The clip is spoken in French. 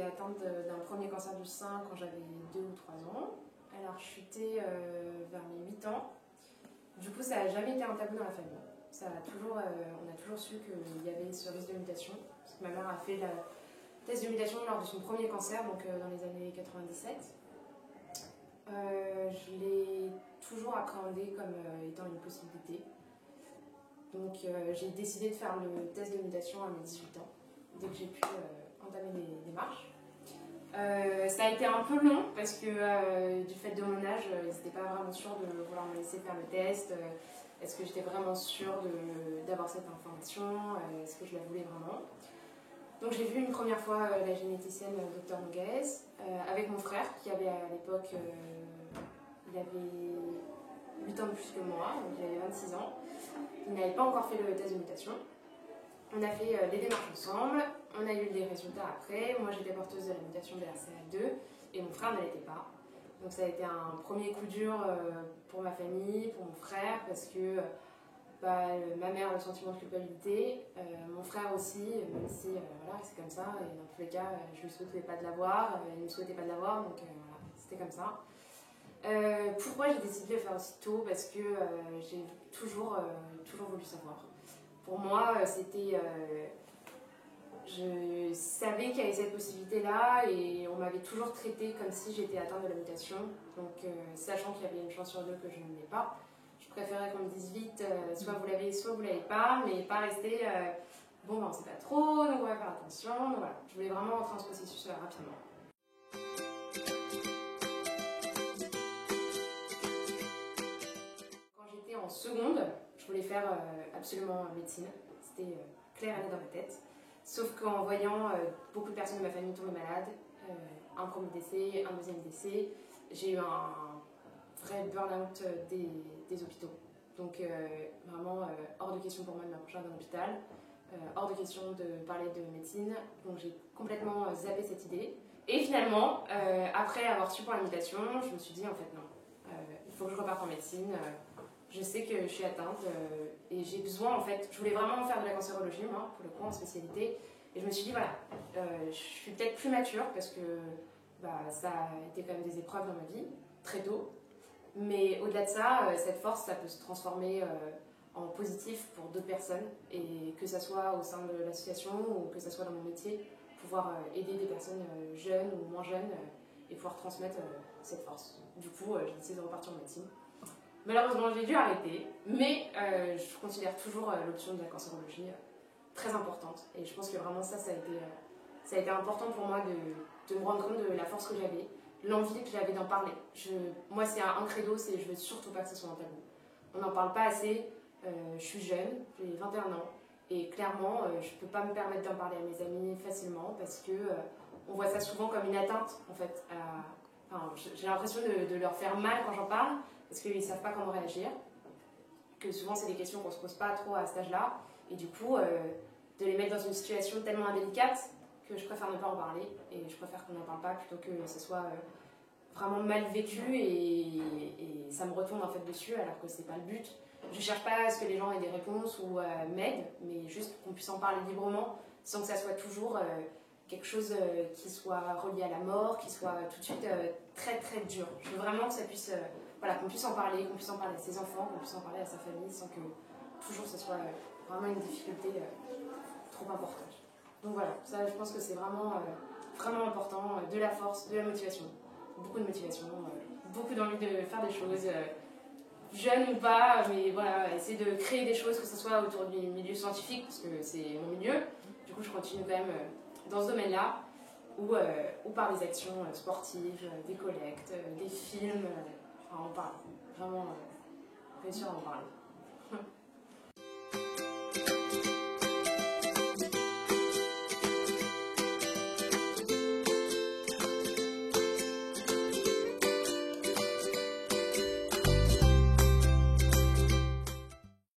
atteinte d'un premier cancer du sein quand j'avais 2 ou 3 ans. Elle a rechuté vers mes 8 ans. Du coup, ça n'a jamais été un tabou dans la famille. On a toujours su qu'il y avait ce risque de mutation. Parce que ma mère a fait le test de mutation lors de son premier cancer, donc dans les années 97. Je l'ai toujours appréhendé comme étant une possibilité. Donc j'ai décidé de faire le test de mutation à mes 18 ans, dès que j'ai pu entamer les démarches. Ça a été un peu long parce que du fait de mon âge, ils n'étaient pas vraiment sûrs de vouloir me laisser faire le test. Est-ce que j'étais vraiment sûre d'avoir cette information? Est-ce que je la voulais vraiment? Donc j'ai vu une première fois la généticienne Dr Noguez avec mon frère qui avait à l'époque, il avait 8 ans de plus que moi, donc il avait 26 ans. Il n'avait pas encore fait le test de mutation. On a fait les démarches ensemble, on a eu des résultats après. Moi j'étais porteuse de la mutation BRCA2 et mon frère ne l'était pas. Donc ça a été un premier coup dur pour ma famille, pour mon frère, parce que ma mère a le sentiment de culpabilité, mon frère aussi, même si voilà, c'est comme ça, et dans tous les cas je ne lui souhaitais pas de l'avoir, il ne souhaitait pas de l'avoir, donc voilà, c'était comme ça. Pourquoi j'ai décidé de le faire aussi tôt? Parce que j'ai toujours voulu savoir. Pour moi, je savais qu'il y avait cette possibilité-là et on m'avait toujours traité comme si j'étais atteinte de la mutation. Donc, sachant qu'il y avait une chance sur 2 que je ne l'ai pas, je préférais qu'on me dise vite, soit vous l'avez, soit vous l'avez pas, mais pas rester, bon, ben, on sait pas trop, donc on va faire attention. Donc, voilà, je voulais vraiment rentrer dans ce processus rapidement. En seconde, je voulais faire absolument médecine, c'était clair et net dans ma tête. Sauf qu'en voyant beaucoup de personnes de ma famille tomber malades, un premier décès, un deuxième décès, j'ai eu un vrai burn-out des hôpitaux. Donc vraiment hors de question pour moi de m'approcher d'un hôpital, hors de question de parler de médecine. Donc j'ai complètement zappé cette idée. Et finalement, après avoir su pour la mutation, je me suis dit en fait non, il faut que je reparte en médecine. Je sais que je suis atteinte et j'ai besoin, en fait, je voulais vraiment faire de la cancérologie, moi, pour le coup, en spécialité. Et je me suis dit, voilà, je suis peut-être plus mature parce que ça a été quand même des épreuves dans ma vie, très tôt. Mais au-delà de ça, cette force, ça peut se transformer en positif pour d'autres personnes. Et que ça soit au sein de l'association ou que ça soit dans mon métier, pouvoir aider des personnes jeunes ou moins jeunes et pouvoir transmettre cette force. Du coup, j'ai décidé de repartir en médecine. Malheureusement, j'ai dû arrêter, mais je considère toujours l'option de la cancérologie très importante. Et je pense que vraiment ça a été important pour moi de me rendre compte de la force que j'avais, l'envie que j'avais d'en parler. Moi, c'est un credo, c'est je veux surtout pas que ce soit un tabou. On n'en parle pas assez, je suis jeune, j'ai 21 ans, et clairement, je peux pas me permettre d'en parler à mes amis facilement parce que on voit ça souvent comme une atteinte, en fait. J'ai l'impression de leur faire mal quand j'en parle, parce qu'ils ne savent pas comment réagir, que souvent c'est des questions qu'on ne se pose pas trop à cet âge-là, et du coup, de les mettre dans une situation tellement indélicate que je préfère ne pas en parler, et je préfère qu'on n'en parle pas plutôt que ce soit vraiment mal vécu, et ça me retombe en fait dessus, alors que c'est pas le but. Je ne cherche pas à ce que les gens aient des réponses ou m'aident, mais juste qu'on puisse en parler librement, sans que ça soit toujours quelque chose qui soit relié à la mort, qui soit tout de suite très très dur. Je veux vraiment que ça puisse... Voilà, qu'on puisse en parler, qu'on puisse en parler à ses enfants, qu'on puisse en parler à sa famille sans que toujours ce soit vraiment une difficulté trop importante. Donc voilà, ça je pense que c'est vraiment, vraiment important, de la force, de la motivation, beaucoup de motivation, beaucoup d'envie de faire des choses, jeune ou pas, mais voilà, essayer de créer des choses, que ce soit autour du milieu scientifique, parce que c'est mon milieu, du coup je continue quand même dans ce domaine-là, ou par des actions sportives, des collectes, des films. On parle, vraiment réussir à en parler.